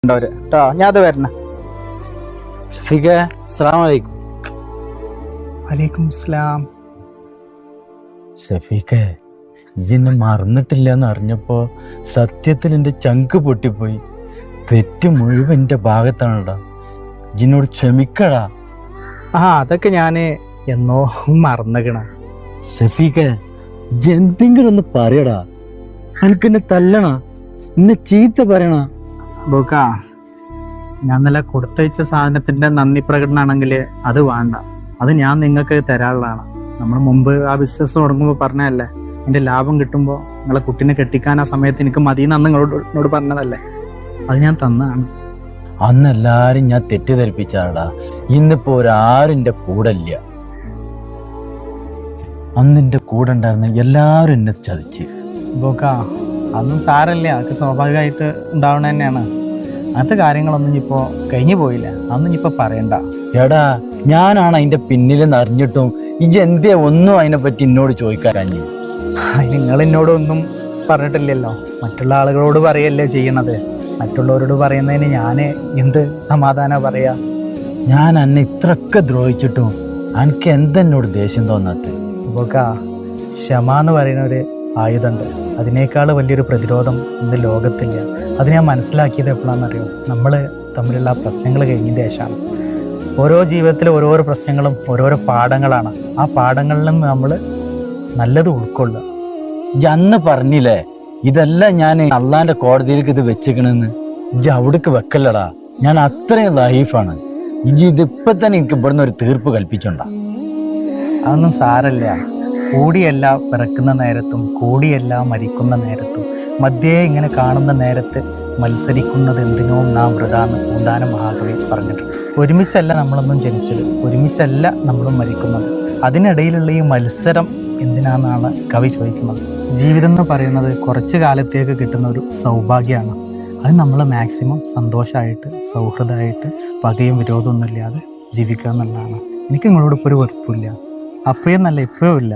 കേട്ടോ. ഞാൻ അത് വരണ. ഷഫീഖേ, അസ്സലാമു അലൈക്കും. വലൈക്കും സ്ലാം. ഷഫീഖേ, ഇജിന്നെ മറന്നിട്ടില്ലെന്ന് അറിഞ്ഞപ്പോ സത്യത്തിൽ എൻ്റെ ചങ്ക് പൊട്ടിപ്പോയി. തെറ്റ് മുഴുവൻ എൻ്റെ ഭാഗത്താണടാ. ഇജിനോട് ക്ഷമിക്കടാ. അതൊക്കെ ഞാന് എന്നോ മറന്നേക്കണ. ഷഫീഖേ, എന്തെങ്കിലും ഒന്ന് പറയടാ. എനിക്കെന്നെ തല്ലണ, എന്നെ ചീത്ത പറയണ. ബോക്ക, ഞാൻ നല്ല കൊടുത്തയച്ച സാധനത്തിന്റെ നന്ദി പ്രകടനാണെങ്കിൽ അത് വേണ്ട. അത് ഞാൻ നിങ്ങൾക്ക് തരാനുള്ളതാണ്. നമ്മൾ മുമ്പ് ആ ബിസിനസ് തുടങ്ങുമ്പോൾ പറഞ്ഞതല്ലേ, എൻ്റെ ലാഭം കിട്ടുമ്പോൾ നിങ്ങളെ കുട്ടീനെ കെട്ടിക്കാൻ ആ സമയത്ത് എനിക്ക് മതിയെന്ന് അന്ന് എന്നോട് പറഞ്ഞതല്ലേ, അത് ഞാൻ തന്നതാണ്. അന്ന് എല്ലാരും ഞാൻ തെറ്റിദ്ധരിപ്പിച്ചാടാ. ഇന്നിപ്പോ ഒരാരും എൻ്റെ കൂടെ ഇല്ല. അന്ന് എൻ്റെ കൂടെ ഉണ്ടായിരുന്ന എല്ലാവരും എന്നെ ചതിച്ച്. ബോക്ക, അതൊന്നും സാരല്ല, അതൊക്കെ സ്വാഭാവികമായിട്ട് ഉണ്ടാവണ തന്നെയാണ്. അങ്ങനത്തെ കാര്യങ്ങളൊന്നും ഇപ്പോൾ കഴിഞ്ഞു പോയില്ല, അതൊന്നും ഇപ്പോൾ പറയണ്ട. എടാ, ഞാനാണ് അതിന്റെ പിന്നിലെന്ന് അറിഞ്ഞിട്ടും ഇജ് എന്തേ ഒന്നും അതിനെപ്പറ്റി എന്നോട് ചോദിക്കാഞ്ഞു? അതിന് നിങ്ങൾ എന്നോടൊന്നും പറഞ്ഞിട്ടില്ലല്ലോ. മറ്റുള്ള ആളുകളോട് പറയല്ലേ ചെയ്യണത്. മറ്റുള്ളവരോട് പറയുന്നതിന് ഞാൻ എന്ത് സമാധാനം പറയാ? ഞാൻ എന്നെ ഇത്രയൊക്കെ ദ്രോഹിച്ചിട്ടും എനിക്ക് എന്തെന്നോട് ദേഷ്യം തോന്നാത്ത? ബോക്ക, ക്ഷമ എന്ന് പറയുന്ന ഒരു ആയുധമുണ്ട്. അതിനേക്കാൾ വലിയൊരു പ്രതിരോധം ഇന്ന് ലോകത്തില്ല. അത് ഞാൻ മനസ്സിലാക്കിയത് എപ്പോഴാണെന്നറിയോ? നമ്മൾ തമ്മിലുള്ള പ്രശ്നങ്ങൾ കഴിഞ്ഞതിന് ശേഷമാണ്. ഓരോ ജീവിതത്തിലെ ഓരോരോ പ്രശ്നങ്ങളും ഓരോരോ പാഠങ്ങളാണ്. ആ പാഠങ്ങളിൽ നിന്ന് നമ്മൾ നല്ലത് ഉൾക്കൊള്ളുക. അന്ന് പറഞ്ഞില്ലേ, ഇതെല്ലാം ഞാൻ അള്ളാന്റെ കോടതിയിലേക്ക് ഇത് വെച്ചിക്കണെന്ന്. ഇജ് അവിടേക്ക് വെക്കല്ലടാ. ഞാൻ അത്രയും ലൈഫാണ്. ഇജ് ഇതിപ്പോ തന്നെ എനിക്ക് ഇവിടുന്ന് ഒരു തീർപ്പ് കൽപ്പിച്ചുണ്ടാ. അതൊന്നും സാരല്ല. കൂടിയല്ല പിറക്കുന്ന നേരത്തും കൂടിയല്ല മരിക്കുന്ന നേരത്തും മധ്യേ ഇങ്ങനെ കാണുന്ന നേരത്ത് മത്സരിക്കുന്നത് എന്തിനോ നാം വൃതാന്ന് പൂന്താന മഹാകവി പറഞ്ഞിട്ടുണ്ട്. ഒരുമിച്ചല്ല നമ്മളൊന്നും ജനിച്ചത്, ഒരുമിച്ചല്ല നമ്മളും മരിക്കുന്നത്. അതിനിടയിലുള്ള ഈ മത്സരം എന്തിനാണെന്നാണ് കവി ചോദിക്കുന്നത്. ജീവിതം എന്ന് പറയുന്നത് കുറച്ച് കാലത്തേക്ക് കിട്ടുന്ന ഒരു സൗഭാഗ്യമാണ്. അത് നമ്മൾ മാക്സിമം സന്തോഷമായിട്ട് സൗഹൃദമായിട്ട് പകയും വിരോധമൊന്നുമില്ലാതെ ജീവിക്കുക എന്നുള്ളതാണ്. എനിക്ക് നിങ്ങളോട് ഇപ്പോൾ ഒരു വെറുപ്പില്ല. അപ്പോഴെന്നല്ല ഇപ്പോഴും ഇല്ല.